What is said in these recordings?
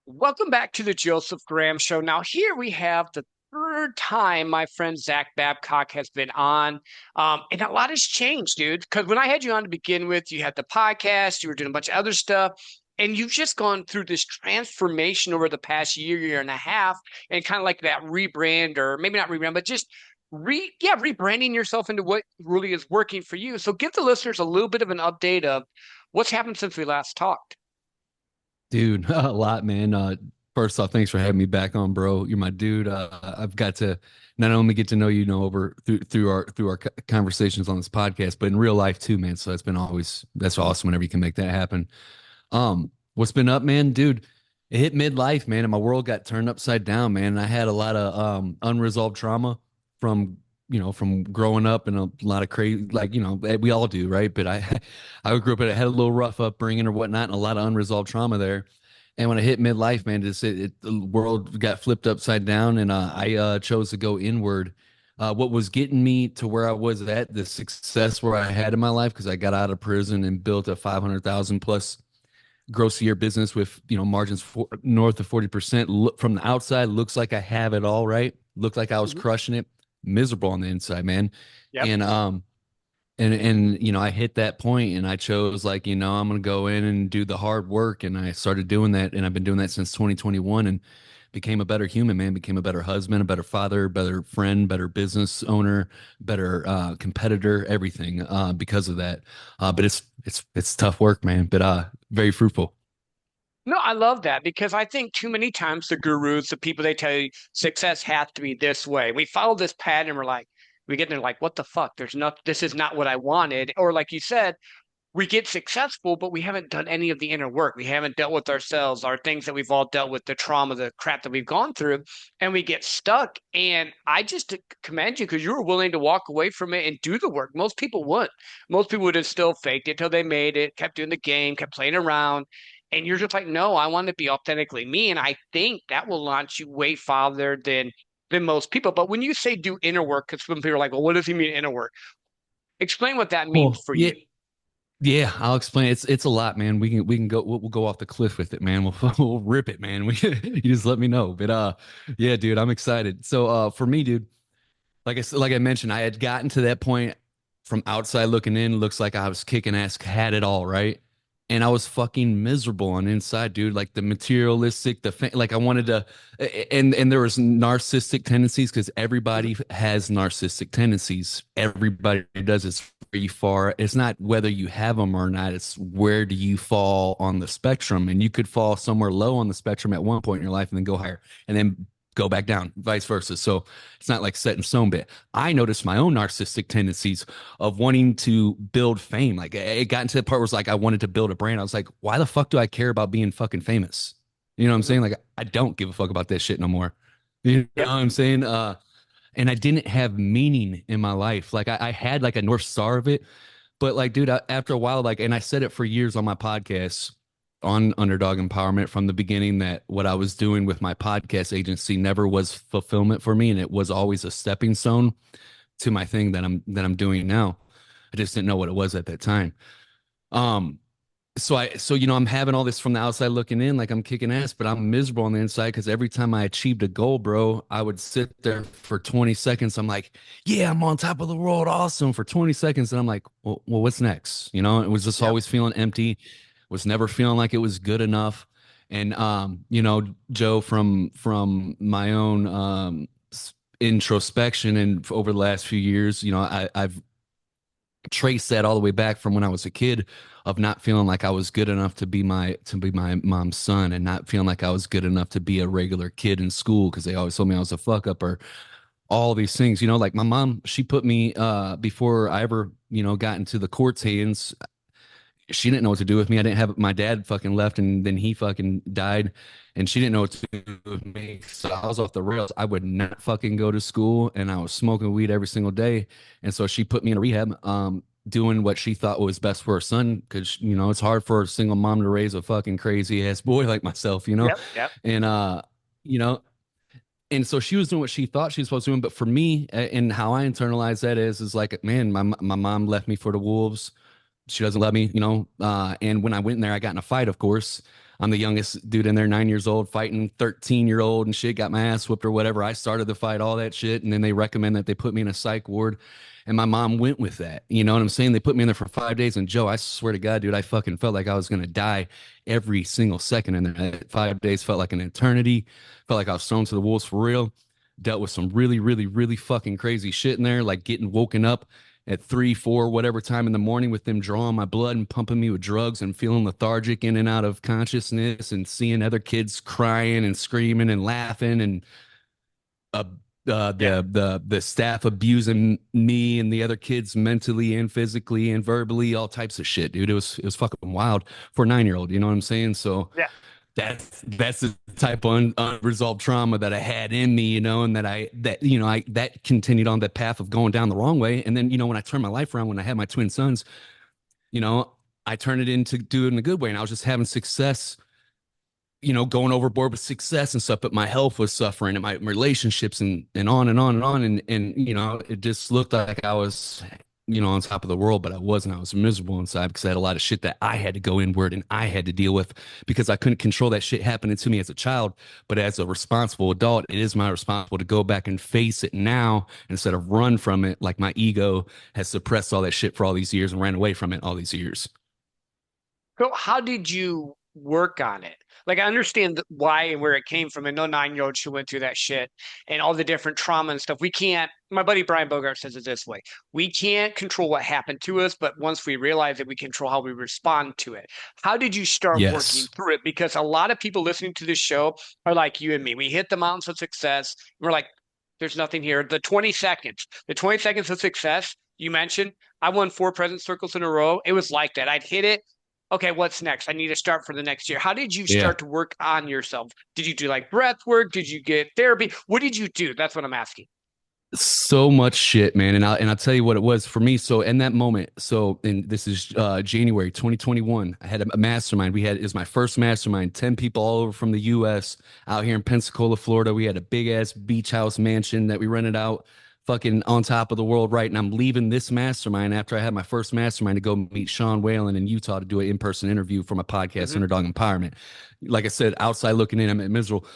Welcome back to the Joseph Graham Show. Now, here we have the third time my friend Zach Babcock has been on. And a lot has changed, dude. Because when I had you on to begin with, you had the podcast, you were doing a bunch of other stuff, and you've just gone through this transformation over the past year and a half, and kind of like that rebrand, or maybe not rebrand, but just rebranding yourself into what really is working for you. So give the listeners a little bit of an update of what's happened since we last talked. Dude, a lot, man. First off, thanks for having me back on, bro. You're my dude. I've got to not only get to know you, over through our conversations on this podcast, but in real life too, man. So that's awesome whenever you can make that happen. What's been up, man, dude? It hit midlife, man, and my world got turned upside down, man. I had a lot of unresolved trauma from from growing up and a lot of crazy, like we all do, right? But I grew up, I had a little rough upbringing or whatnot, and a lot of unresolved trauma there. And when I hit midlife, man, the world got flipped upside down, and I chose to go inward. What was getting me to where I was at, the success where I had in my life, because I got out of prison and built a 500,000 plus gross year business with margins north of 40%. Look from the outside, looks like I have it all right. Looked like I was Mhm. crushing it. Miserable on the inside, man. Yep. And I hit that point and I chose, like, I'm gonna go in and do the hard work, and I started doing that, and I've been doing that since 2021, and became a better human, man. Became a better husband, a better father, better friend, better business owner, better competitor, everything because of that. But it's tough work, man, but very fruitful. No, I love that because I think too many times the gurus, the people they tell you success has to be this way. We follow this pattern. We're like, we get there like, what the fuck? There's not, this is not what I wanted. Or like you said, we get successful, but we haven't done any of the inner work. We haven't dealt with ourselves, our things that we've all dealt with, the trauma, the crap that we've gone through, and we get stuck. And I just commend you because you were willing to walk away from it and do the work. Most people wouldn't. Most people would have still faked it till they made it, kept doing the game, kept playing around. And you're just like, no, I want to be authentically me. And I think that will launch you way farther than most people. But when you say do inner work, because some people are like, well, what does he mean inner work? Explain what that means Well, for yeah, you. yeah, I'll explain. It's a lot, man. We can go we'll go off the cliff with it, man. We'll rip it, man. You just let me know. But yeah, dude, I'm excited. So for me, dude, like I mentioned, I had gotten to that point from outside looking in. Looks like I was kicking ass, had it all, right? And I was fucking miserable on the inside, dude. Like the materialistic, like I wanted to, and there was narcissistic tendencies because everybody has narcissistic tendencies. Everybody does. It's pretty far. It's not whether you have them or not. It's where do you fall on the spectrum, and you could fall somewhere low on the spectrum at one point in your life, and then go higher, and then go back down, vice versa. So it's not like set in stone. But I noticed my own narcissistic tendencies of wanting to build fame. Like it got into the part where it's like I wanted to build a brand. I was like, why the fuck do I care about being fucking famous? You know what I'm Mhm. saying? Like I don't give a fuck about that shit no more. You know what Yep. I'm saying? And I didn't have meaning in my life. Like I had like a North Star of it, but like, dude, after a while, like, and I said it for years on my podcast on Underdog Empowerment from the beginning that what I was doing with my podcast agency never was fulfillment for me, and it was always a stepping stone to my thing that I'm doing now. I just didn't know what it was at that time. Um, so I'm having all this from the outside looking in, like I'm kicking ass, but I'm miserable on the inside because every time I achieved a goal, bro, I would sit there for 20 seconds. I'm like, yeah, I'm on top of the world, awesome, for 20 seconds, and I'm like, well, what's next? It was just Yep. always feeling empty, was never feeling like it was good enough. And Joe, from my own introspection and over the last few years, I've trace that all the way back from when I was a kid of not feeling like I was good enough to be my mom's son, and not feeling like I was good enough to be a regular kid in school because they always told me I was a fuck up, or all these things. Like my mom, she put me before I ever, got into the court's hands. She didn't know what to do with me. I didn't have, my dad fucking left, and then he fucking died, and she didn't know what to do with me. So I was off the rails. I would not fucking go to school, and I was smoking weed every single day. And so she put me in a rehab, doing what she thought was best for her son, because it's hard for a single mom to raise a fucking crazy ass boy like myself. Yep. Yep. And you know, and so she was doing what she thought she was supposed to do. But for me, and how I internalize that is like, man, my mom left me for the wolves. She doesn't love me. And when I went in there, I got in a fight, of course. I'm the youngest dude in there, 9 years old, fighting 13-year-old and shit, got my ass whooped or whatever. I started the fight, all that shit. And then they recommend that they put me in a psych ward. And my mom went with that. You know what I'm saying? They put me in there for 5 days. And Joe, I swear to God, dude, I fucking felt like I was going to die every single second in there. That 5 days felt like an eternity. Felt like I was thrown to the wolves for real. Dealt with some really, really, really fucking crazy shit in there, like getting woken up at 3, 4, whatever time in the morning with them drawing my blood and pumping me with drugs and feeling lethargic in and out of consciousness and seeing other kids crying and screaming and laughing and uh, Yeah. the staff abusing me and the other kids mentally and physically and verbally, all types of shit, dude. It was fucking wild for a 9-year old. You know what I'm saying? So Yeah. that's the type of unresolved trauma that I had in me, you know, and I that continued on that path of going down the wrong way. And then, you know, when I turned my life around, when I had my twin sons, you know, I turned it into doing a good way, and I was just having success, you know, going overboard with success and stuff, but my health was suffering and my relationships and on and on and on. And, you know, it just looked like I was, you know, on top of the world, but I wasn't. I was miserable inside because I had a lot of shit that I had to go inward and I had to deal with because I couldn't control that shit happening to me as a child. But as a responsible adult, it is my responsibility to go back and face it now instead of run from it. Like my ego has suppressed all that shit for all these years and ran away from it all these years. So how did you work on it? Like I understand why and where it came from. And no 9-year-old should went through that shit and all the different trauma and stuff. We can't. My buddy Brian Bogart says it this way: we can't control what happened to us, but once we realize it, we control how we respond to it. How did you start working Yes. through it? Because a lot of people listening to this show are like you and me. We hit the mountains of success. We're like, there's nothing here. The 20 seconds of success you mentioned, I won 4 present circles in a row. It was like that. I'd hit it. Okay, what's next? I need to start for the next year. How did you Yeah. start to work on yourself? Did you do like breath work? Did you get therapy? What did you do? That's what I'm asking. So much shit, man. And I'll tell you what it was for me. So in that moment, so and this is January 2021, I had a mastermind. It was my first mastermind, 10 people all over from the US out here in Pensacola, Florida. We had a big ass beach house mansion that we rented out, fucking on top of the world, right? And I'm leaving this mastermind after I had my first mastermind to go meet Sean Whalen in Utah to do an in-person interview for my podcast, Hmm. Underdog Empowerment. Like I said, outside looking in, I'm miserable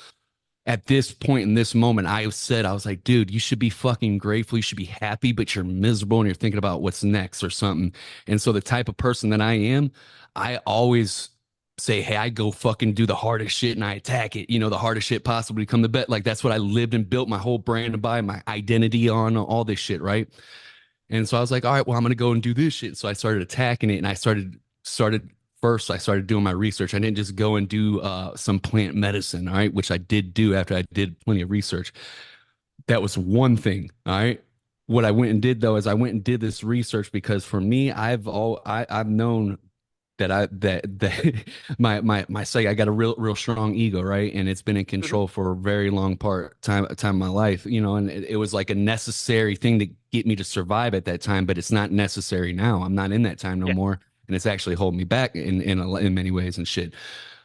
at this point in this moment. I was like, dude, you should be fucking grateful. You should be happy, but you're miserable and you're thinking about what's next or something. And so the type of person that I am, I always say, hey, I go fucking do the hardest shit and I attack it, you know, the hardest shit possible to become the best. Like that's what I lived and built my whole brand by, my identity on, all this shit, right? And so I was like, all right, well, I'm gonna go and do this shit. So I started attacking it, and I started first. I started doing my research. I didn't just go and do some plant medicine, all right, which I did do after I did plenty of research. That was one thing, all right. What I went and did though is I went and did this research because for me, I've known that my psyche, I got a real strong ego, right? And it's been in Hmm. control for a very long time of my life, you know, and it was like a necessary thing to get me to survive at that time, but it's not necessary now. I'm not in that time no Yeah. more, and it's actually holding me back in many ways and shit.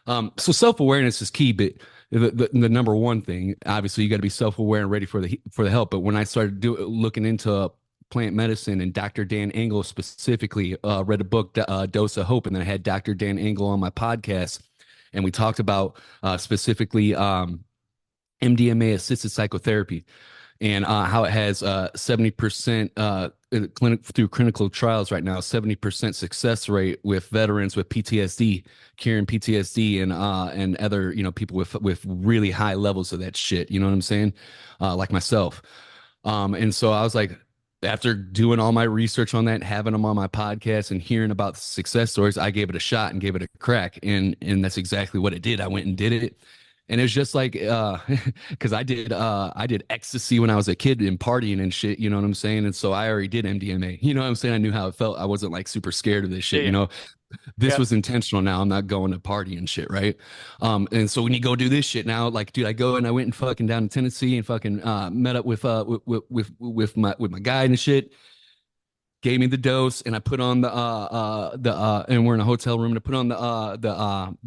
So self-awareness is key, but the number one thing, obviously, you got to be self-aware and ready for the help. But when I started looking into plant medicine and Dr. Dan Engel specifically, read a book, Dose of Hope, and then I had Dr. Dan Engel on my podcast, and we talked about specifically MDMA assisted psychotherapy and how it has 70% through clinical trials right now, 70% success rate with veterans with PTSD, curing PTSD and other, you know, people with really high levels of that shit. You know what I'm saying? Like myself. And so I was like, after doing all my research on that, having them on my podcast and hearing about the success stories, I gave it a shot and gave it a crack. And that's exactly what it did. I went and did it. And it's just like because I did ecstasy when I was a kid and partying and shit, you know what I'm saying? And so I already did MDMA. You know what I'm saying? I knew how it felt. I wasn't like super scared of this Yeah. shit, you Yeah. know. This Yeah. was intentional now. I'm not going to party and shit, right? And so when you go do this shit now, like, dude, I go and I went and fucking down to Tennessee and fucking met up with my guide and shit, gave me the dose, and I put on the and we're in a hotel room to put on the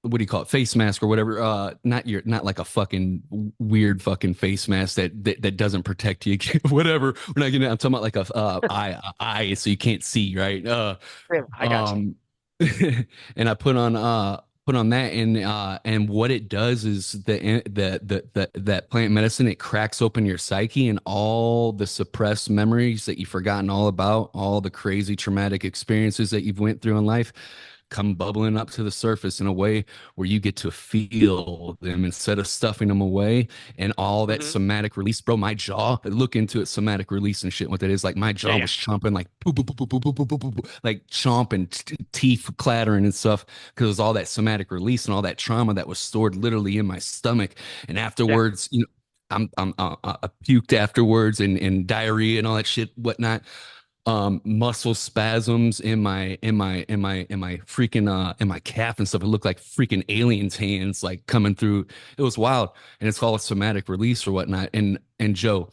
what do you call it, face mask or whatever, not like a fucking weird fucking face mask that doesn't protect you. Whatever, we're not gonna, I'm talking about like a eye so you can't see, right? Yeah, I got you. Um and I put on put on that, and what it does is that plant medicine, it cracks open your psyche, and all the suppressed memories that you've forgotten all about, all the crazy traumatic experiences that you've went through in life come bubbling up to the surface in a way where you get to feel them instead of stuffing them away, and all that Hmm. somatic release. Bro, my jaw, look into it, somatic release and shit, what that is. Like my Yeah, jaw yeah, was chomping, like boop, boop, boop, boop, boop, boop, boop, boop, boop, like chomping, teeth clattering and stuff, because it was all that somatic release and all that trauma that was stored literally in my stomach. And yeah. afterwards, I puked afterwards, and diarrhea and all that shit, whatnot. Muscle spasms in my freaking in my calf and stuff. It looked like freaking aliens' hands like coming through. It was wild. And it's called a somatic release or whatnot. And Joe,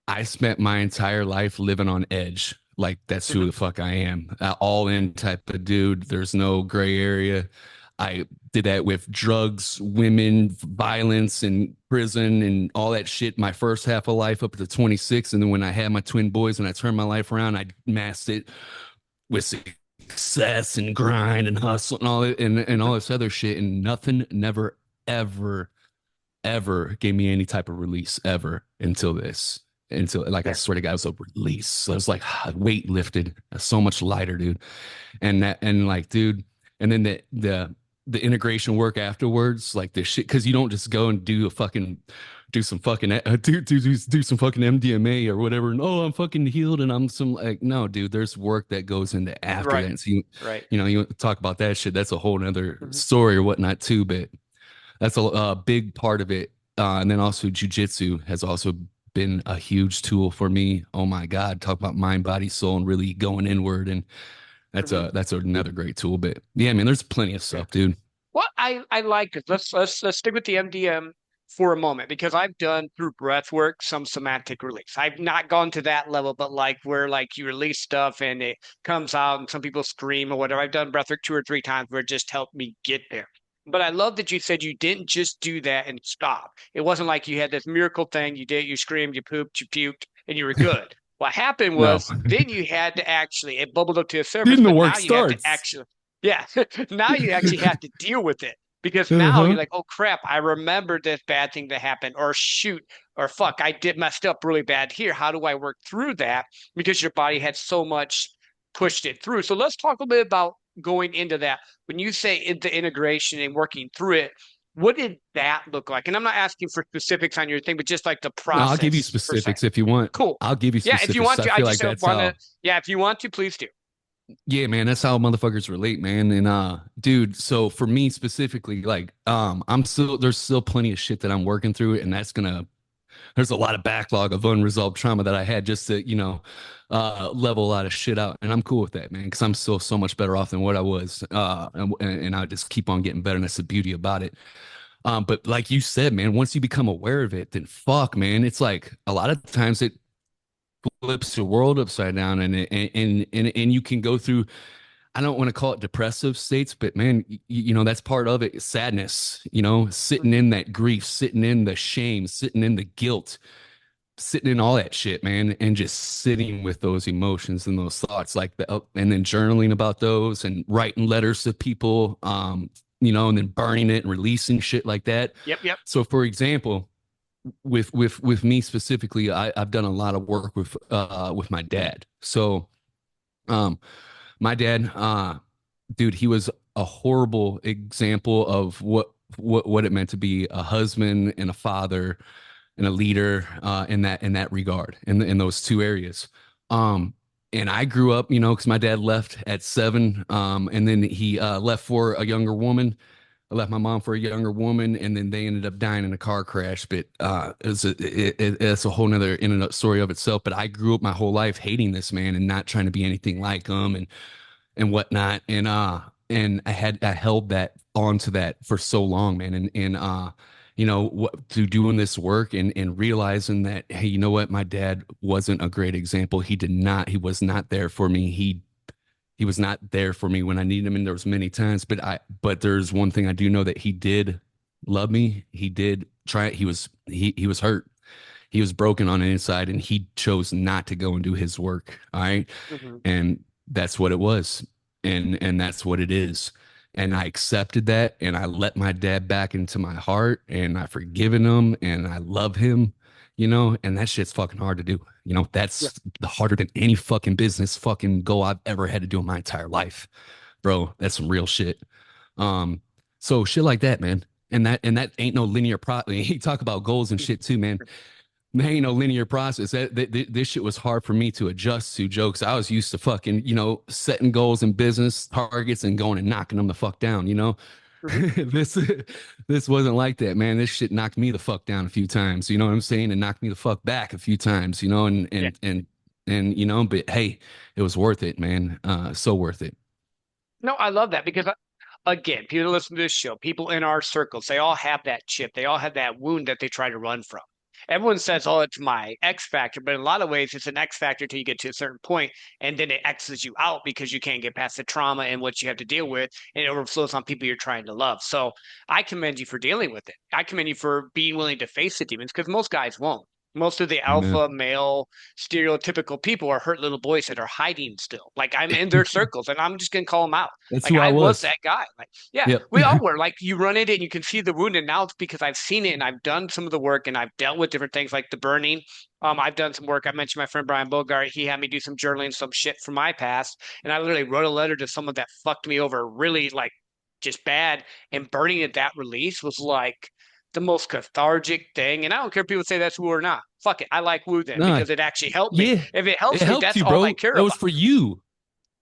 I spent my entire life living on edge. Like that's who Hmm. the fuck I am. All in type of dude. There's no gray area. I did that with drugs, women, violence, and prison, and all that shit. My first half of life up to 26, and then when I had my twin boys and I turned my life around, I masked it with success and grind and hustle and all it and all Hmm. this other shit. And nothing, never, ever ever gave me any type of release ever until this. Until like I Yeah. swear to God, it was a release. So it was like weight lifted, so much lighter, dude. And like, dude, and then the integration work afterwards, like the shit, because you don't just go and do some fucking do some fucking MDMA or whatever. And oh, I'm fucking healed, and I'm some like no, dude. There's work that goes into after that. Right, And so you right. you know you talk about that shit. That's a whole nother Hmm. story or whatnot too. But that's a big part of it. And then also jujitsu has also been a huge tool for me. Oh my God, talk about mind, body, soul, and really going inward. And Hmm. that's another great tool. But yeah, man, there's plenty of Yeah. stuff, dude. Well, I like it. Let's stick with the MDM for a moment because I've done through breath work some somatic release. I've not gone to that level, but like where like you release stuff and it comes out and some people scream or whatever. I've done breath work 2 or 3 times where it just helped me get there. But I love that you said you didn't just do that and stop. It wasn't like you had this miracle thing. You did, you screamed, you pooped, you puked, and you were good. What happened No, was then you had to actually, it bubbled up to the surface, then the but work now you have to starts. actually, yeah, now you actually have to deal with it because now you're Uh-huh. like, oh crap, I remember this bad thing that happened, or shoot, or fuck, I did messed up really bad here. How do I work through that? Because your body had so much pushed it through. So let's talk a bit about going into that. When you say into integration and working through it, what did that look like? And I'm not asking for specifics on your thing, but just like the No, I'll give you process per se. specifics if you want. Cool. I'll give you Yeah, if you specifics. want I to, I feel like just that's want to, how. yeah, if you want to, please do. Yeah, man, that's how motherfuckers relate, man. And dude, so for me specifically, like, there's still plenty of shit that I'm working through, and there's a lot of backlog of unresolved trauma that I had just to, level a lot of shit out. And I'm cool with that, man, because I'm still so much better off than what I was. And I just keep on getting better. And that's the beauty about it. But like you said, man, once you become aware of it, then fuck, man, it's like a lot of times it flips the world upside down, and you can go through. I don't want to call it depressive states, but man, that's part of it. Sadness, sitting Mhm. in that grief, sitting in the shame, sitting in the guilt, sitting in all that shit, man, and just sitting with those emotions and those thoughts, like and then journaling about those and writing letters to people, and then burning it and releasing shit like that. Yep, yep. So, for example, with me specifically, I've done a lot of work with my dad. So, um, my dad, dude, he was a horrible example of what it meant to be a husband and a father and a leader in that regard in those two areas. Um, and I grew up, because my dad left at 7, and then he left for a younger woman. I left my mom for a younger woman, and then they ended up dying in a car crash. But it's a whole nother in and out story of itself. But I grew up my whole life hating this man and not trying to be anything like him and whatnot. And I held that onto that for so long, man. And what through doing this work and realizing that, hey, you know what, my dad wasn't a great example. He was not there for me. He was not there for me when I needed him, and there was many times. But there's one thing I do know, that he did love me. He did try. He was hurt. He was broken on the inside, and he chose not to go and do his work. All right, Hmm. and that's what it was, and that's what it is. And I accepted that and I let my dad back into my heart and I've forgiven him and I love him, and that shit's fucking hard to do. Yeah. That's the harder than any fucking business fucking goal I've ever had to do in my entire life. Bro, that's some real shit. Um, so shit like that, man. And that ain't no linear you talk about goals and shit too, man. There ain't no linear process. This shit was hard for me to adjust to, jokes. I was used to fucking, setting goals and business targets and going and knocking them the fuck down. Hmm. this this wasn't like that, man. This shit knocked me the fuck down a few times, you know what I'm saying? And knocked me the fuck back a few times, and Yeah. but hey, it was worth it, man. So worth it. No, I love that because again, people listen to this show, people in our circles, they all have that chip. They all have that wound that they try to run from. Everyone says, "Oh, it's my X factor," but in a lot of ways, it's an X factor till you get to a certain point, and then it X's you out because you can't get past the trauma and what you have to deal with, and it overflows on people you're trying to love. So I commend you for dealing with it. I commend you for being willing to face the demons because most guys won't. Most of the Amen. alpha male stereotypical people are hurt little boys that are hiding still. Like I'm in their circles, and I'm just gonna call them out. That's Like who I I was was. that guy. Like, yeah, Yep. we all were. Like you run into it and you can see the wound, and now it's because I've seen it and I've done some of the work and I've dealt with different things like the burning. I've done some work. I mentioned my friend Brian Bogart. He had me do some journaling, some shit from my past, and I literally wrote a letter to someone that fucked me over really like just bad. And burning it that release was like the most cathartic thing. And I don't care if people say that's woo or not. Fuck it. I like woo then Nah, because it actually helped me. yeah. If it It helps me, helped that's you, all I bro. care That was about. for you.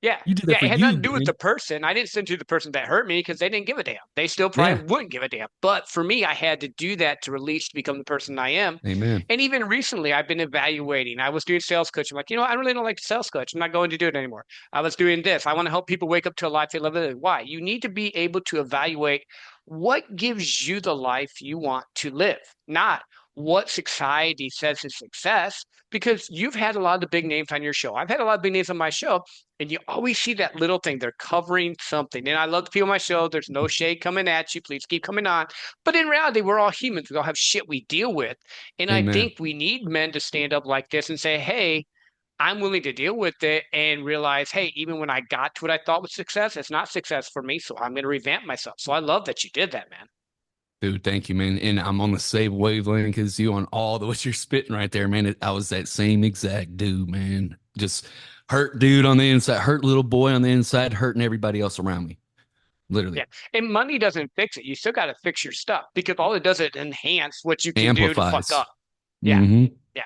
Yeah. You did that Yeah, for it had you, nothing to do with the man. person. I didn't send to the person that hurt me because they didn't give a damn. They still Yeah. probably wouldn't give a damn. But for me, I had to do that to release to become the person I am. Amen. And even recently, I've been evaluating. I was doing sales coaching. I'm like, I really don't like the sales coach. I'm not going to do it anymore. I was doing this. I want to help people wake up to a life they love. Why? You need to be able to evaluate what gives you the life you want to live, not what society says is success. Because you've had a lot of the big names on your show. I've had a lot of big names on my show, and you always see that little thing. They're covering something. And I love the people on my show. There's no shade coming at you. Please keep coming on. But in reality, we're all humans. We all have shit we deal with. And I Amen. think we need men to stand up like this and say, hey, I'm willing to deal with it and realize, hey, even when I got to what I thought was success, it's not success for me. So I'm going to revamp myself. So I love that you did that, man. Dude, thank you, man. And I'm on the same wavelength as you on all the what you're spitting right there, man. I was that same exact dude, man. Just hurt dude on the inside, hurt little boy on the inside, hurting everybody else around me. Yeah. Literally. And money doesn't fix it. You still got to fix your stuff because all it does is enhance what you can do to fuck Amplifies. up. Yeah. Hmm. Yeah.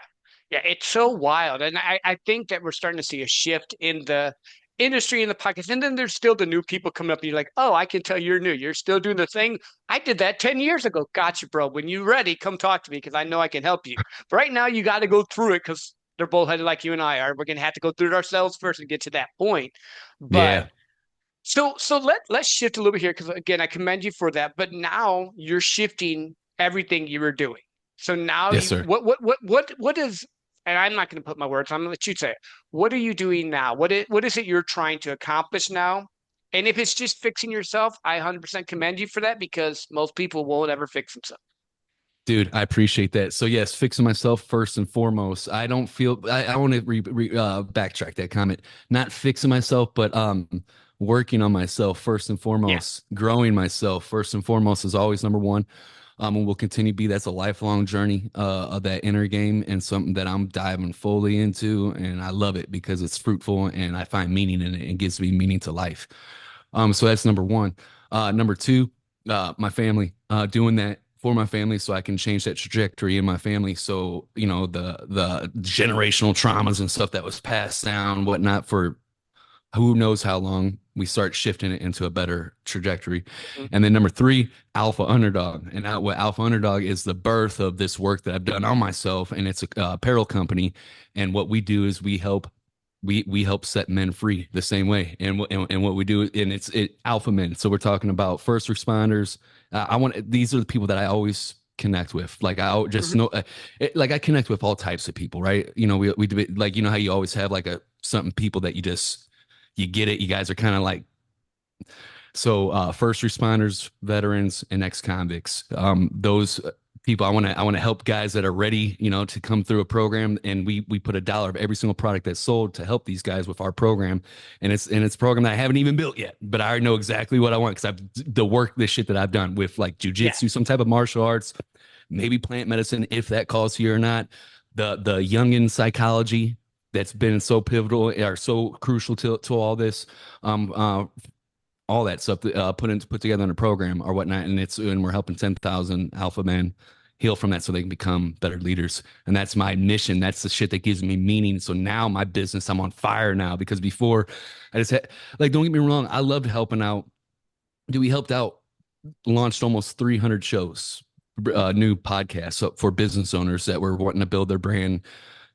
Yeah. It's so wild. And I think that we're starting to see a shift in the industry in the podcast. And then there's still the new people coming up and you're like, oh, I can tell you're new. You're still doing the thing. I did that 10 years ago. Gotcha, bro. When you're ready, come talk to me because I know I can help you. But right now, you got to go through it because they're bullheaded like you and I are. We're going to have to go through it ourselves first and get to that point. But Yeah. so let's shift a little bit here because again, I commend you for that. But now you're shifting everything you were doing. So now Yes, you sir. what is and I'm not going to put my words. I'm going to let you say it. What are you doing now? What is it you're trying to accomplish now? And if it's just fixing yourself, I 100% commend you for that because most people won't ever fix themselves. Dude, I appreciate that. So yes, fixing myself first and foremost. I don't feel I want to backtrack that comment. Not fixing myself, but working on myself first and Yeah. foremost. Growing myself first and foremost is always number one. And will continue to be. That's a lifelong journey of that inner game and something that I'm diving fully into, and I love it because it's fruitful and I find meaning in it and gives me meaning to life. So that's number one. Number two, my family, doing that for my family so I can change that trajectory in my family. So, the generational traumas and stuff that was passed down, whatnot, for who knows how long, we start shifting it into a better trajectory. Mhm. And then number three, Alpha Underdog. And what Alpha Underdog is the birth of this work that I've done on myself. And it's a apparel company. And what we do is we help set men free the same way. And what we do, and it's alpha men. So we're talking about first responders. These are the people that I always connect with. Like I just Mhm. know, like I connect with all types of people, right? We do it, like, how you always have like something people that you get it. You guys are kind of like, so first responders, veterans, and ex-convicts. Those people. I want to help guys that are ready, to come through a program, and we put $1 of every single product that's sold to help these guys with our program, and it's a program that I haven't even built yet, but I already know exactly what I want because I've the shit that I've done with like Yeah. jujitsu, some type of martial arts, maybe plant medicine if that calls here or not. The Jungian psychology that's been so pivotal or so crucial to all this. Um, uh, all that stuff put together in a program or whatnot, and we're helping 10,000 alpha men heal from that so they can become better leaders. And that's my mission. That's the shit that gives me meaning. So now my business, I'm on fire now because before I just had, like, don't get me wrong, I loved helping out. Dude, we helped out, launched almost 300 shows, new podcasts for business owners that were wanting to build their brand.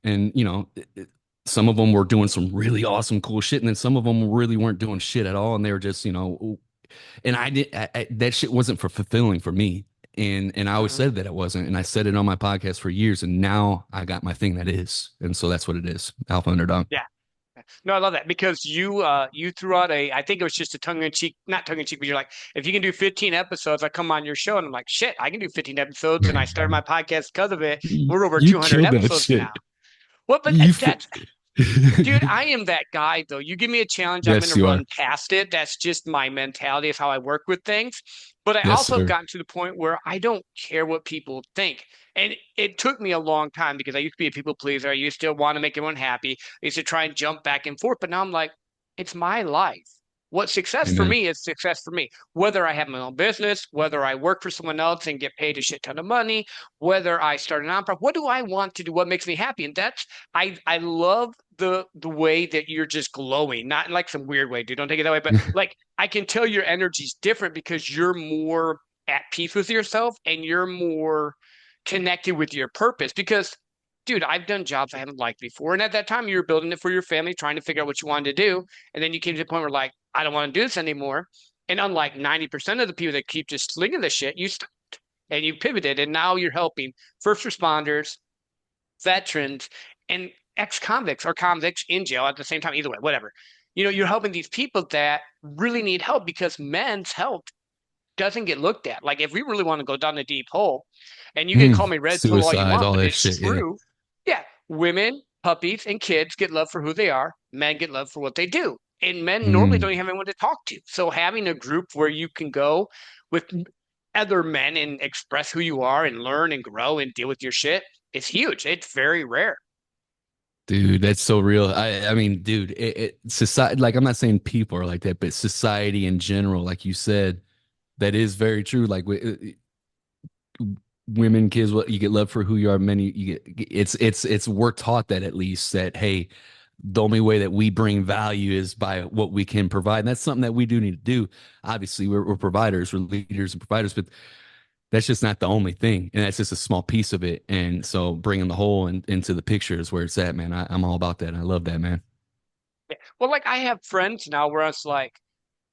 And, some of them were doing some really awesome, cool shit. And then some of them really weren't doing shit at all. And they were just, and that shit wasn't for fulfilling for me. And I always Mhm. said that it wasn't. And I said it on my podcast for years. And now I got my thing that is. And so that's what it is. Alpha Underdog. Yeah. No, I love that because you threw out a I think it was just a tongue in cheek, not tongue in cheek, but you're like, if you can do 15 episodes, I come on your show and I'm like, shit, I can do 15 episodes, and I started my podcast because of it. We're over You 200 killed that episodes now. shit. Well, but You, that's dude, I am that guy though. You give me a challenge, I'm yes, gonna you are. run past it. That's just my mentality of how I work with things. But I Yes, also have sir. gotten to the point where I don't care what people think. And it took me a long time because I used to be a people pleaser. I used to want to make everyone happy. I used to try and jump back and forth. But now I'm like, it's my life. What success for Amen. me is success for me. Whether I have my own business, whether I work for someone else and get paid a shit ton of money, whether I start a nonprofit, what do I want to do? What makes me happy? And that's I love the way that you're just glowing, not in like some weird way, dude. Don't take it that way, but like I can tell your energy's different because you're more at peace with yourself and you're more connected with your purpose. Because, dude, I've done jobs I haven't liked before, and at that time you were building it for your family, trying to figure out what you wanted to do, and then you came to the point where like I don't want to do this anymore. And unlike 90% of the people that keep just slinging the shit, you stopped and you pivoted, and now you're helping first responders, veterans, and ex-convicts or convicts in jail at the same time. Either way, whatever. You're helping these people that really need help because men's health doesn't get looked at. Like if we really want to go down the deep hole, and you can call me red pill all you Suicide, want, all but that it's shit. Yeah. true. Yeah, women, puppies, and kids get love for who they are. Men get love for what they do. And men normally don't Mm. even have anyone to talk to. So having a group where you can go with other men and express who you are and learn and grow and deal with your shit is huge. It's very rare. Dude, that's so real. I mean, dude, society, like, I'm not saying people are like that, but society in general, like you said, that is very true. Like, women, kids, what you get love for who you are. Men, you get we're taught that, at least, that hey, the only way that we bring value is by what we can provide. And that's something that we do need to do. Obviously, we're providers, we're leaders and providers, but that's just not the only thing, and that's just a small piece of it. And so bringing the whole into the picture is where it's at, man. I'm all about that. I love that, man. Yeah. Well, like I have friends now where it's like,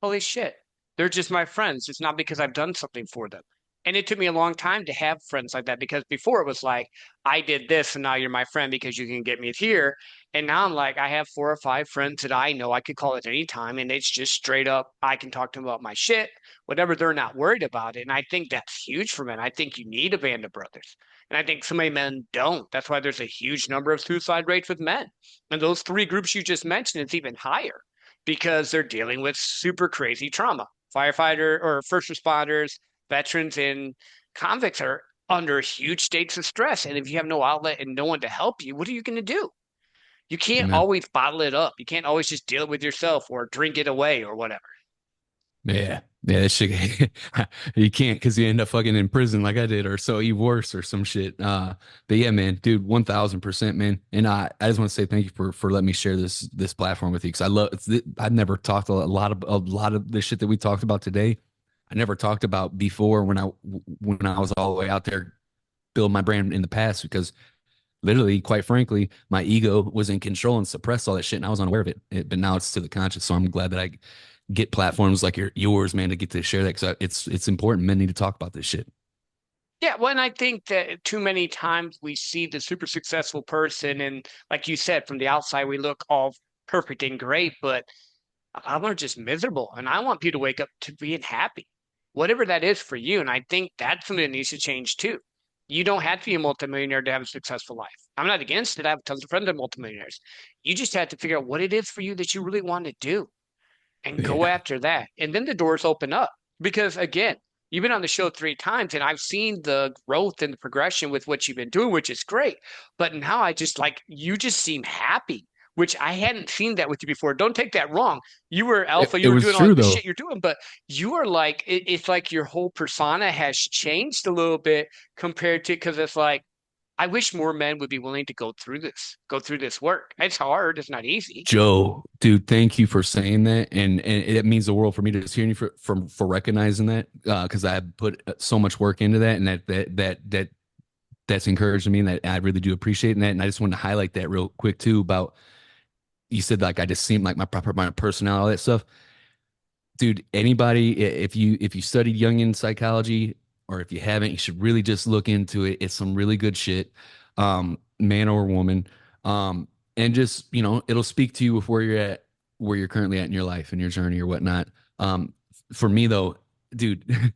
holy shit, they're just my friends. It's not because I've done something for them. And it took me a long time to have friends like that because before it was like, I did this and now you're my friend because you can get me here. And now I'm like, I have 4 or 5 friends that I know I could call at any time. And it's just straight up, I can talk to them about my shit, whatever. They're not worried about it. And I think that's huge for men. I think you need a band of brothers. And I think so many men don't. That's why there's a huge number of suicide rates with men. And those three groups you just mentioned, it's even higher because they're dealing with super crazy trauma. Firefighter or first responders, veterans, and convicts are under huge states of stress. And if you have no outlet and no one to help you, what are you going to do? You can't Amen. always bottle it up. You can't always just deal it with yourself or drink it away or whatever. Yeah. Yeah, that shit. You can't because you end up fucking in prison like I did, or so even worse, or some shit. But yeah, man, dude, 1,000%, man. And I just want to say thank you for letting me share this platform with you because I've never talked a lot of the shit that we talked about today. I never talked about before when I was all the way out there building my brand in the past because literally, quite frankly, my ego was in control and suppressed all that shit, and I was unaware of it. But now it's to the conscious. So I'm glad that I get platforms like yours, man, to get to share that because it's important. Men need to talk about this shit. Yeah, well, and I think that too many times we see the super successful person, and like you said, from the outside, we look all perfect and great, but I'm just miserable. And I want people to wake up to being happy, whatever that is for you. And I think that's something that needs to change too. You don't have to be a multimillionaire to have a successful life. I'm not against it. I have tons of friends that are multimillionaires. You just have to figure out what it is for you that you really want to do and go Yeah. after that. And then the doors open up. Because again, you've been on the show 3 times and I've seen the growth and the progression with what you've been doing, which is great. But now I just like, you just seem happy, which I hadn't seen that with you before. Don't take that wrong. You were alpha, It you were was doing all true the though. shit you're doing, but you are like, it's like your whole persona has changed a little bit compared to, because it's like, I wish more men would be willing to go through this work. It's hard. It's not easy. Joe, dude, thank you for saying that, and it means the world for me to just hearing you for recognizing that, because I put so much work into that, and that's encouraging me, and that I really do appreciate that. And I just wanted to highlight that real quick too about you said like I just seem like my personality, all that stuff. Dude, anybody, if you studied Jungian psychology, or if you haven't, you should really just look into it. It's some really good shit, man or woman, and just it'll speak to you with where you're at, where you're currently at in your life and your journey or whatnot. For me though, dude,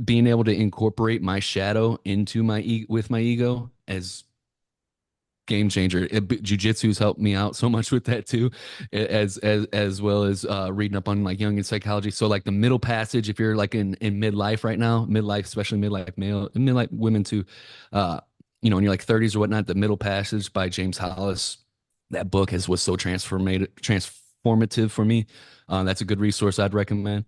being able to incorporate my shadow into with my ego as game changer. Jiu-jitsu's helped me out so much with that too, as well as reading up on like Jungian psychology. So like the middle passage, if you're like in midlife right now, midlife, especially midlife male and midlife women too, in your like 30s or whatnot, the middle passage by James Hollis, that book was so transformative for me. That's a good resource I'd recommend.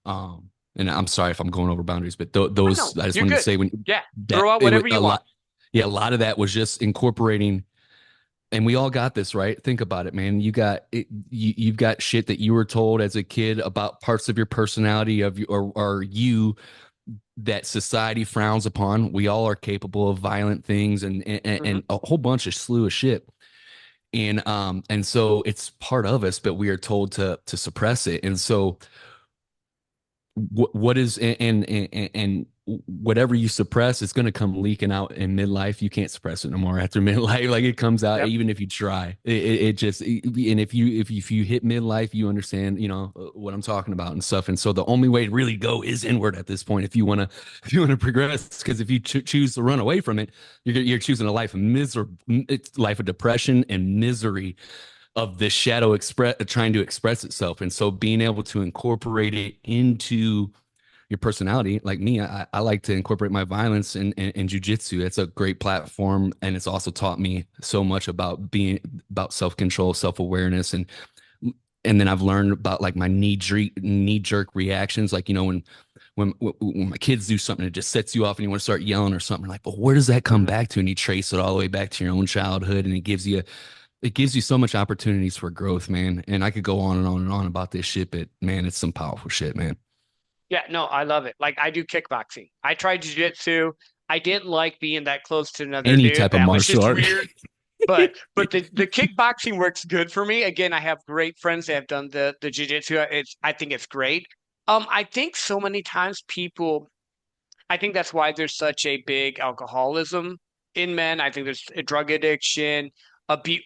And I'm sorry if I'm going over boundaries, but I know those I just you're wanted to good. say when Yeah. that Throw out it was whatever a you want. lot. Yeah, a lot of that was just incorporating, and we all got this, right? Think about it, man. You've got shit that you were told as a kid about parts of your personality of you or you that society frowns upon. We all are capable of violent things Hmm. and a whole bunch of slew of shit. And so it's part of us, but we are told to suppress it. And so what is and whatever you suppress, it's going to come leaking out in midlife. You can't suppress it no more after midlife. Like it comes out Yep. even if you try. It just and if you hit midlife, you understand what I'm talking about and stuff. And so the only way to really go is inward at this point if you want to progress. Because if you choose to run away from it, you're choosing a life of misery, life of depression and misery of this shadow express trying to express itself. And so being able to incorporate it into your personality, like me, I like to incorporate my violence in jujitsu. It's a great platform, and it's also taught me so much about self control, self awareness, and then I've learned about like my knee jerk reactions, like when my kids do something, it just sets you off, and you want to start yelling or something. Like, but where does that come Hmm. back to? And you trace it all the way back to your own childhood, and it gives you so much opportunities for growth, man. And I could go on and on and on about this shit, but man, it's some powerful shit, man. Yeah, no, I love it. Like I do kickboxing. I tried jiu-jitsu. I didn't like being that close to another Any dude. type of That was martial just art. weird. But the kickboxing works good for me. Again, I have great friends that have done the jiu-jitsu. I think it's great. I think so many times people I think that's why there's such a big alcoholism in men. I think there's a drug addiction,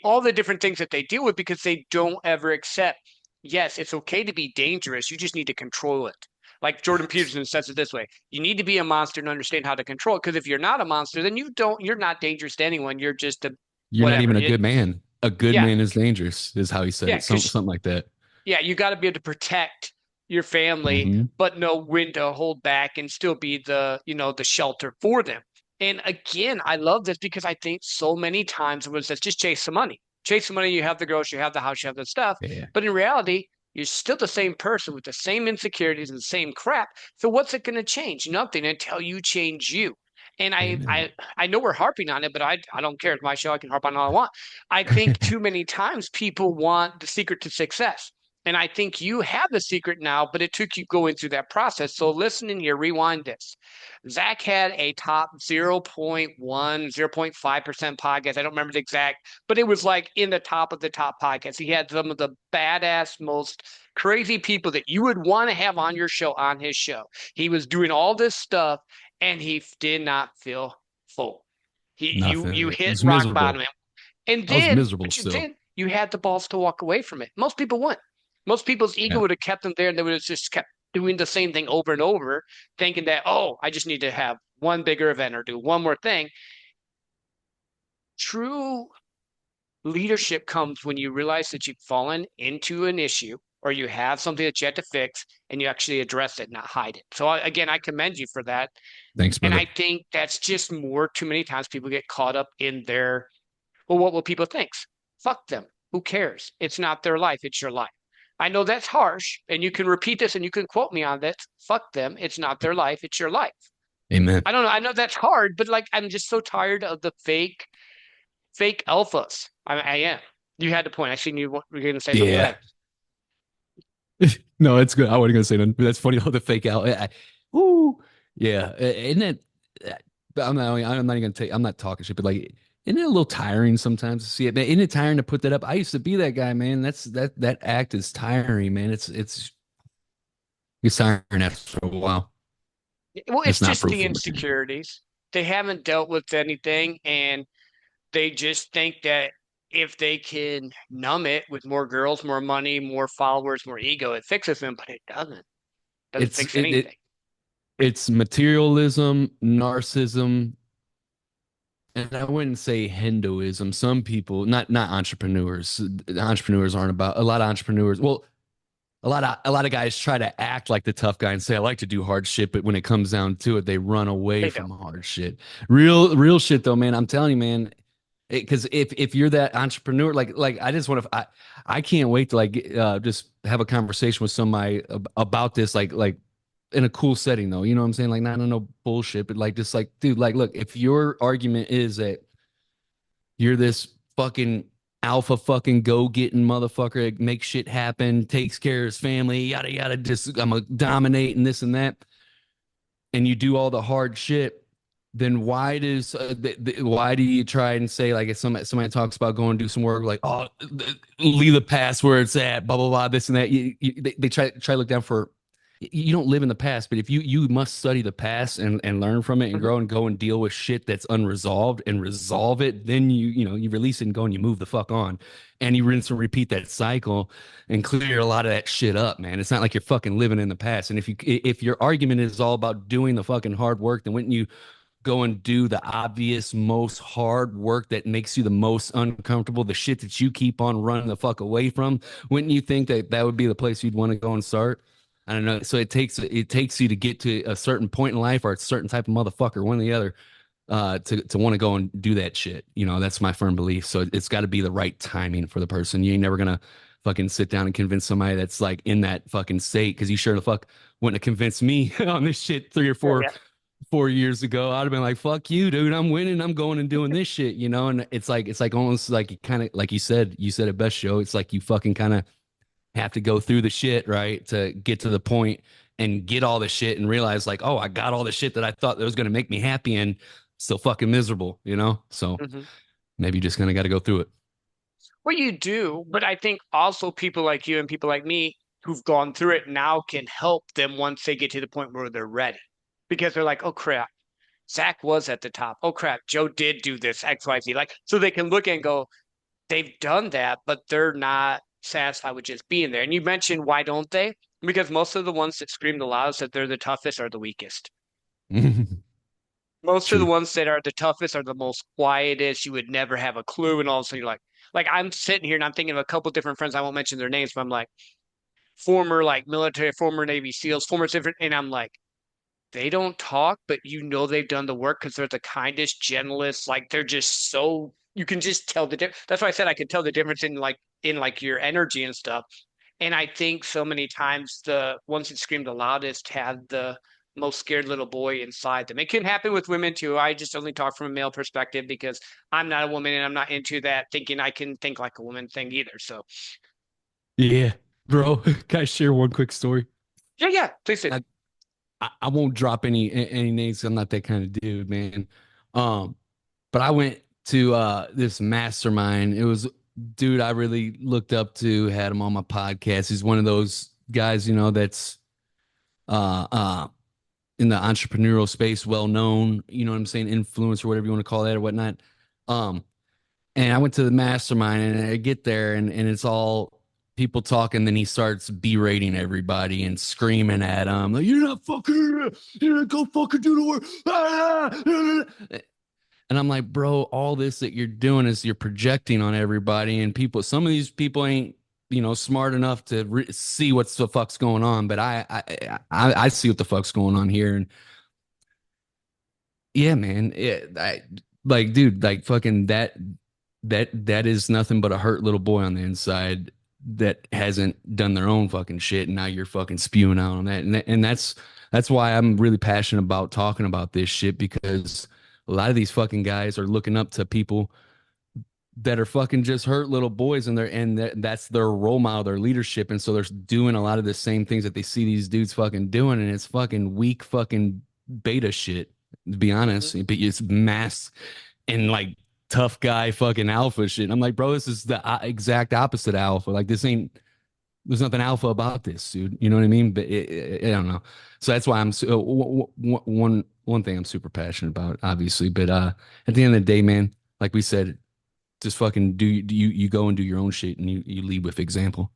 all the different things that they deal with because they don't ever accept, yes, it's okay to be dangerous. You just need to control it. Like Jordan Peterson says it this way, you need to be a monster and understand how to control it. Because if you're not a monster, then you're not dangerous to anyone. You're just a You're not whatever. even a good man. A good Yeah, man is dangerous, is how he said yeah, it. because Something like that. yeah, you got to be able to protect your family, Hmm. but know when to hold back and still be the shelter for them. And again, I love this because I think so many times it was just chase the money. Chase the money, you have the girls, you have the house, you have the stuff. Yeah. But in reality, you're still the same person with the same insecurities and the same crap. So what's it going to change? Nothing until you change you. And I, Amen. I I know we're harping on it, but I don't care. It's my show. I can harp on all I want. I think too many times people want the secret to success. And I think you have the secret now, but it took you going through that process. So listen in here, rewind this. Zach had a top 0.1, 0.5% podcast. I don't remember the exact, but it was like in the top of the top podcast. He had some of the badass, most crazy people that you would want to have on your show, on his show. He was doing all this stuff and he did not feel full. You Nothing. It hit was rock bottom. miserable. And I was then, miserable but you still. then you had the balls to walk away from it. Most people wouldn't. Most people's ego Yeah. would have kept them there and they would have just kept. doing the same thing over and over, thinking that, oh, I just need to have one bigger event or do one more thing. True leadership comes when you realize that you've fallen into an issue or you have something that you have to fix and you actually address it, not hide it. So again, I commend you for that. Thanks, And brother. I think that's just more too many times people get caught up in their, well, what will people think? Fuck them. Who cares? It's not their life, it's your life. I know that's harsh, and you can repeat this and you can quote me on this. Fuck them. It's not their life, it's your life. Amen. I don't know. I know that's hard, but like I'm just so tired of the fake alphas. I am. You had the point. I seen you were going to say something. Go Yeah. ahead. No, it's good. I wasn't gonna say nothing. But that's funny how the fake out. Ooh, yeah. Isn't it? I'm not even gonna take. I'm not talking shit, but like, isn't it a little tiring sometimes to see it? Man, isn't it tiring to put that up? I used to be that guy, man. That act is tiring, man. It's tiring after a while. Well, it's It's not just the fruitful, man. insecurities. They haven't dealt with anything, and they just think that if they can numb it with more girls, more money, more followers, more ego, it fixes them, but it doesn't. Doesn't It's fix it, anything. it it's materialism, narcissism, and I wouldn't say Hinduism. Some people, not entrepreneurs. Entrepreneurs aren't about a lot of entrepreneurs. Well, a lot of guys try to act like the tough guy and say I like to do hard shit, but when it comes down to it, they run away They from don't. hard shit. Real shit though, man. I'm telling you, man. Because if you're that entrepreneur, like I just want to, I can't wait to like just have a conversation with somebody about this, like in a cool setting though. You know what I'm saying? Like not no bullshit, but like just like, dude, like look, if your argument is that you're this fucking alpha fucking go getting motherfucker that makes shit happen, takes care of his family, yada yada. Just I'm a dominate and this and that, and you do all the hard shit. Then why do you try and say like if somebody talks about going to do some work like oh leave the past where it's at blah blah blah this and that they try to look down for you don't live in the past, but if you must study the past and learn from it and Mhm. grow and go and deal with shit that's unresolved and resolve it, then you release it and go and you move the fuck on. And you rinse and repeat that cycle and clear a lot of that shit up, man. It's not like you're fucking living in the past. And if your argument is all about doing the fucking hard work, then wouldn't you go and do the obvious most hard work that makes you the most uncomfortable, the shit that you keep on running the fuck away from? Wouldn't you think that that would be the place you'd want to go and start? I don't know. So it takes you to get to a certain point in life or a certain type of motherfucker, one or the other, to want to go and do that shit. That's my firm belief. So it's got to be the right timing for the person. You ain't never gonna fucking sit down and convince somebody that's like in that fucking state because you sure the fuck wouldn't have convinced me on this shit three or Yeah, four yeah. 4 years ago. I'd have been like, fuck you, dude. I'm winning. I'm going and doing this shit, And it's like almost like kind of like you said it best, Joe. It's like you fucking kind of have to go through the shit, right? To get to the point and get all the shit and realize like, oh, I got all the shit that I thought that was going to make me happy and still fucking miserable. So Mhm. maybe you just kind of got to go through it. Well, you do, but I think also people like you and people like me who've gone through it now can help them once they get to the point where they're ready. Because they're like, oh crap, Zach was at the top. Oh crap, Joe did do this XYZ. Like, so they can look and go, they've done that, but they're not satisfied with just being there. And you mentioned why don't they? Because most of the ones that scream the loudest that they're the toughest are the weakest. Most of the True. ones that are the toughest are the most quietest. You would never have a clue, and all of a sudden you're like I'm sitting here and I'm thinking of a couple different friends. I won't mention their names, but I'm like former like military, former Navy SEALs, former different, and I'm like they don't talk, but you know they've done the work because they're the kindest, gentlest. Like they're just so you can just tell the difference. That's why I said I could tell the difference in like your energy and stuff. And I think so many times the ones that scream the loudest have the most scared little boy inside them. It can happen with women too. I just only talk from a male perspective because I'm not a woman and I'm not into that thinking I can think like a woman thing either. So Yeah, bro. Can I share one quick story? yeah, yeah, please do. I won't drop any names. I'm not that kind of dude, man. Um, but I went to this mastermind. It was dude I really looked up to, had him on my podcast. He's one of those guys, that's uh uh in the entrepreneurial space, well known, you know what I'm saying, influence or whatever you want to call that or whatnot. Um, and I went to the mastermind and I get there and it's all people talk, and then he starts berating everybody and screaming at them like, "You're not fucking, you're not go fucking do the work." And I'm like, bro, all this that you're doing is you're projecting on everybody, and people. Some of these people ain't, smart enough to see what's the fuck's going on. But I see what the fuck's going on here, and yeah, man, like, dude, like, fucking that is nothing but a hurt little boy on the inside that hasn't done their own fucking shit, and now you're fucking spewing out on that, and that's why I'm really passionate about talking about this shit, because a lot of these fucking guys are looking up to people that are fucking just hurt little boys, and that's their role model, their leadership, and so they're doing a lot of the same things that they see these dudes fucking doing, and it's fucking weak fucking beta shit, to be honest. But it's mass and like tough guy fucking alpha shit. And I'm like, bro, this is the exact opposite of alpha. Like, there's nothing alpha about this, dude. You know what I mean? But I don't know. So that's why I'm one thing I'm super passionate about, obviously. But at the end of the day, man, like we said, just fucking you go and do your own shit, and you lead with example.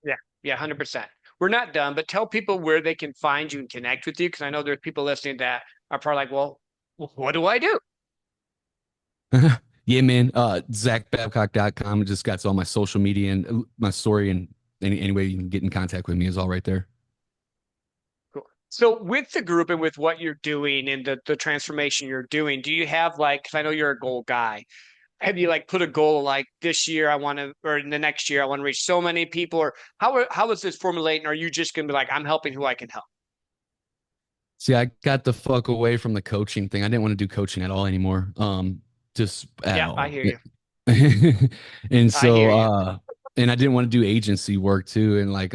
Yeah, yeah, 100%. We're not done, but tell people where they can find you and connect with you, because I know there's people listening that are probably like, well, what do I do? Yeah, man. ZachBabcock.com. It just got all my social media and my story, and any way you can get in contact with me is all right there. Cool. So with the group and with what you're doing and the transformation you're doing, do you have like, because I know you're a goal guy, have you like put a goal like this year I want to, or in the next year I want to reach so many people, or how is this formulating? Are you just going to be like, I'm helping who I can help? See, I got the fuck away from the coaching thing. I didn't want to do coaching at all anymore. Just at Yeah, I all. hear you. And I so, hear you. and I didn't want to do agency work too. And like,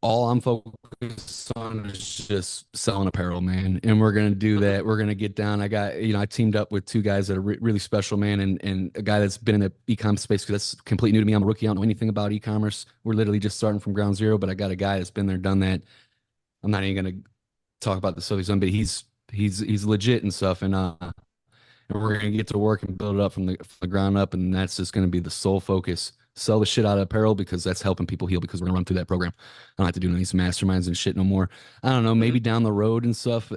all I'm focused on is just selling apparel, man. And we're gonna do Mhm. that. We're gonna get down. I teamed up with two guys that are really special, man, and a guy that's been in the e-com space, because that's completely new to me. I'm a rookie. I don't know anything about e-commerce. We're literally just starting from ground zero. But I got a guy that's been there, done that. I'm not even gonna talk about the stuff he's done, but he's legit and stuff. And we're gonna get to work and build it up from the ground up, and that's just gonna be the sole focus. Sell the shit out of apparel, because that's helping people heal, because we're gonna run through that program. I don't have to do any of these masterminds and shit no more. I don't know, Mhm. maybe down the road and stuff.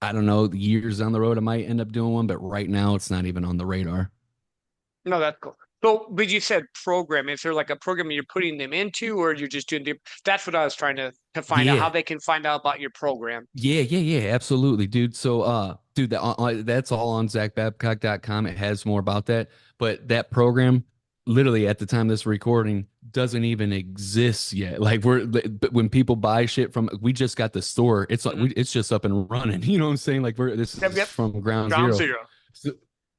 I don't know, years down the road I might end up doing one, but right now it's not even on the radar. No, that's cool. So, but you said program. Is there like a program you're putting them into, or you're just doing that's what I was trying to find out how Yeah. they can find out about your program. Yeah, absolutely, dude. So, dude, that's all on ZachBabcock.com. It has more about that, but that program, literally at the time of this recording, doesn't even exist yet. Like, but when people buy shit from, we just got the store. It's like Mhm. it's just up and running. You know what I'm saying? Like, this Yep, is yep. from ground Ground zero. zero. So,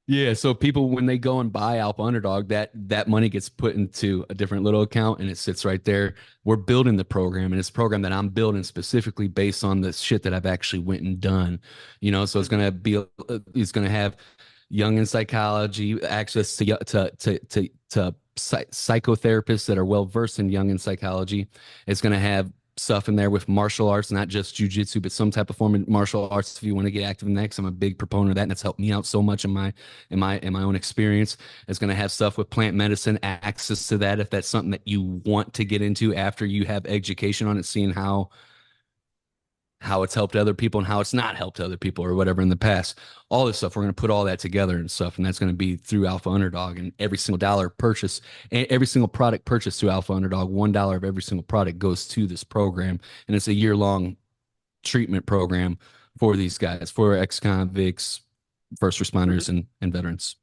yeah, so people, when they go and buy Alpha Underdog, that money gets put into a different little account, and it sits right there. We're building the program, and it's a program that I'm building specifically based on the shit that I've actually went and done. So it's Mhm. gonna have young in psychology, access to psychotherapists that are well versed in young in psychology. It's gonna have stuff in there with martial arts, not just jujitsu, but some type of form of martial arts if you want to get active in that. 'Cause I'm a big proponent of that, and it's helped me out so much in my own experience. It's going to have stuff with plant medicine, access to that if that's something that you want to get into after you have education on it, seeing how it's helped other people and how it's not helped other people or whatever in the past. All this stuff, we're going to put all that together and stuff, and that's going to be through Alpha Underdog. And every single dollar purchase, and every single product purchased through Alpha Underdog, $1 of every single product goes to this program, and it's a year-long treatment program for these guys, for ex-convicts, first Mhm. responders, and veterans.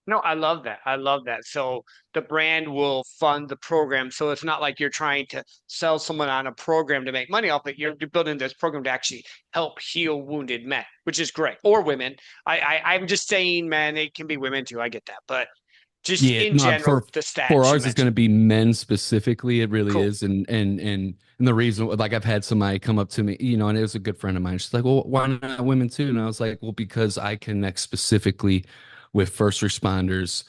No, I love that. I love that. So the brand will fund the program. So it's not like you're trying to sell someone on a program to make money off it. You're building this program to actually help heal wounded men, which is great, or women. I'm just saying, man, it can be women too. I get that, but just Yeah, in no, general, the for stats you ours is going mentioned. to be men specifically. It really Cool. is, and the reason, like, I've had somebody come up to me, and it was a good friend of mine. She's like, "Well, why not women too?" And I was like, "Well, because I connect specifically with first responders,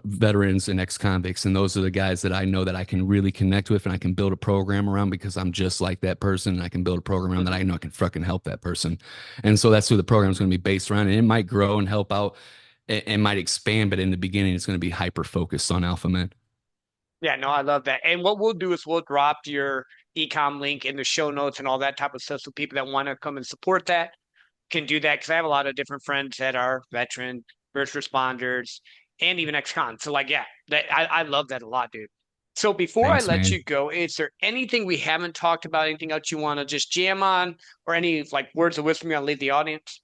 veterans, and ex-convicts, and those are the guys that I know that I can really connect with, and I can build a program around because I'm just like that person, and I can build a program around that Mhm. I know I can fucking help that person, and so that's who the program is going to be based around, and it might grow and help out." it might expand, but in the beginning, it's going to be hyper focused on alpha men. Yeah, no, I love that. And what we'll do is we'll drop your ecom link in the show notes and all that type of stuff so people that want to come and support that can do that because I have a lot of different friends that are veteran, first responders, and even ex-cons. So like, yeah, I love that a lot, dude. So before I Thanks, let man. you go, is there anything we haven't talked about, anything else you want to just jam on, or any like words of wisdom you want to leave the audience?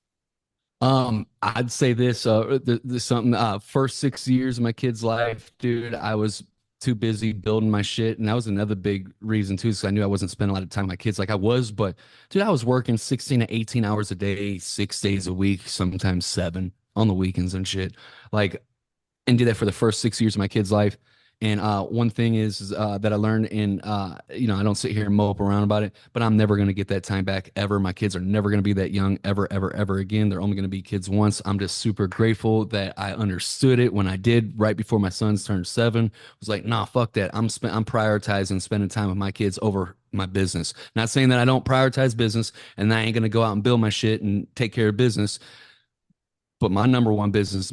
I'd say this, the something, first 6 years of my kid's life, dude, I was too busy building my shit. And that was another big reason too, because I knew I wasn't spending a lot of time with my kids like I was, but dude, I was working 16 to 18 hours a day, 6 days a week, sometimes seven on the weekends and shit. Like, and did that for the first 6 years of my kid's life. And one thing is that I learned, and I don't sit here and mope around about it, but I'm never going to get that time back ever. My kids are never going to be that young ever, ever, ever again. They're only going to be kids once. I'm just super grateful that I understood it when I did right before my sons turned 7. I was like, nah, fuck that. I'm prioritizing spending time with my kids over my business. Not saying that I don't prioritize business and I ain't going to go out and build my shit and take care of business, but my number one business,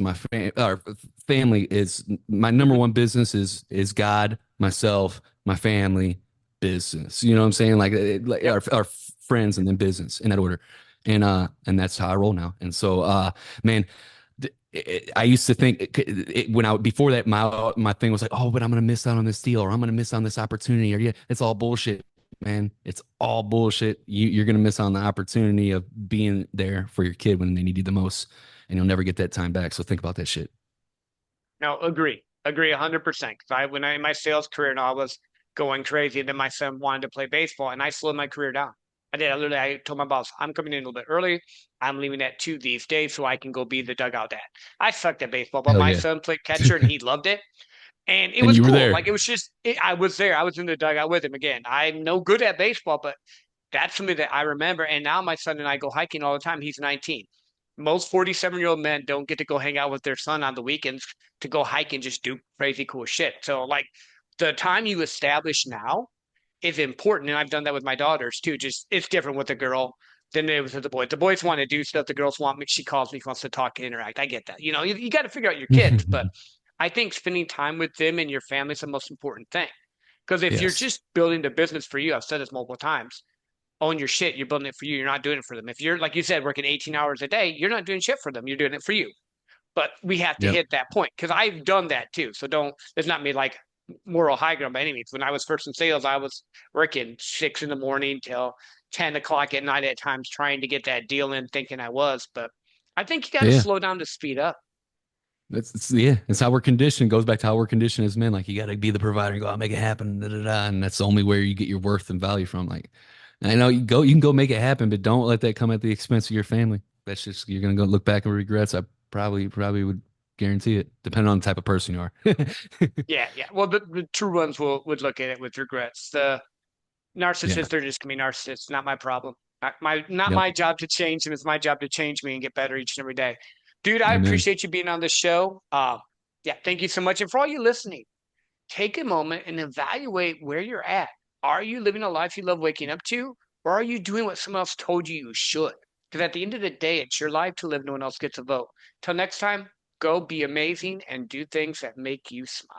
family is my number one business is God, myself, my family, business. You know what I'm saying? Like Yep. our friends and then business in that order. And that's how I roll now. And so man, I used to think when I before that my thing was like, oh, but I'm gonna miss out on this deal or I'm gonna miss out on this opportunity or yeah, it's all bullshit, man. It's all bullshit. You're gonna miss out on the opportunity of being there for your kid when they need you the most, and you'll never get that time back. So think about that shit. No, agree 100%. Because when I in my sales career, I was going crazy. And then my son wanted to play baseball, and I slowed my career down. I did. I told my boss, I'm coming in a little bit early. I'm leaving at 2 these days so I can go be the dugout dad. I sucked at baseball, but Hell my yeah. son played catcher and he loved it. And it And was you were cool. there. Like it was just, I was there. I was in the dugout with him again. I'm no good at baseball, but that's something that I remember. And now my son and I go hiking all the time. He's 19. Most 47-year-old men don't get to go hang out with their son on the weekends to go hike and just do crazy cool shit. So, like, the time you establish now is important. And I've done that with my daughters too. Just it's different with the girl than it was with the boys. The boys want to do stuff. The girls want me. She calls me, wants to talk and interact. I get that. You got to figure out your kids. But I think spending time with them and your family is the most important thing. Because if you're Yes. just building the business for you, I've said this multiple times, own your shit. You're building it for you. You're not doing it for them. If you're, like you said, working 18 hours a day, you're not doing shit for them. You're doing it for you. But we have to Yep. hit that point because I've done that too. So it's not me like moral high ground by any means. When I was first in sales, I was working 6 in the morning till 10 o'clock at night at times trying to get that deal in, thinking I was. But I think you got to Yeah. slow down to speed up. Yeah, it's how we're conditioned. It goes back to how we're conditioned as men. Like you got to be the provider and go out and make it happen, da, da, da, and that's the only where you get your worth and value from. Like, I know you can go make it happen, but don't let that come at the expense of your family. That's just you're gonna go look back and regrets. I probably would guarantee it, depending on the type of person you are. Yeah, yeah. Well, the true ones would look at it with regrets. The Yeah. narcissists, they're just gonna be narcissists. Not my problem. Not Yep. my job to change them. It's my job to change me and get better each and every day. Dude, I Amen. appreciate you being on the show. Yeah, thank you so much. And for all you listening, take a moment and evaluate where you're at. Are you living a life you love waking up to, or are you doing what someone else told you you should? Because at the end of the day, it's your life to live. No one else gets a vote. Till next time, go be amazing and do things that make you smile.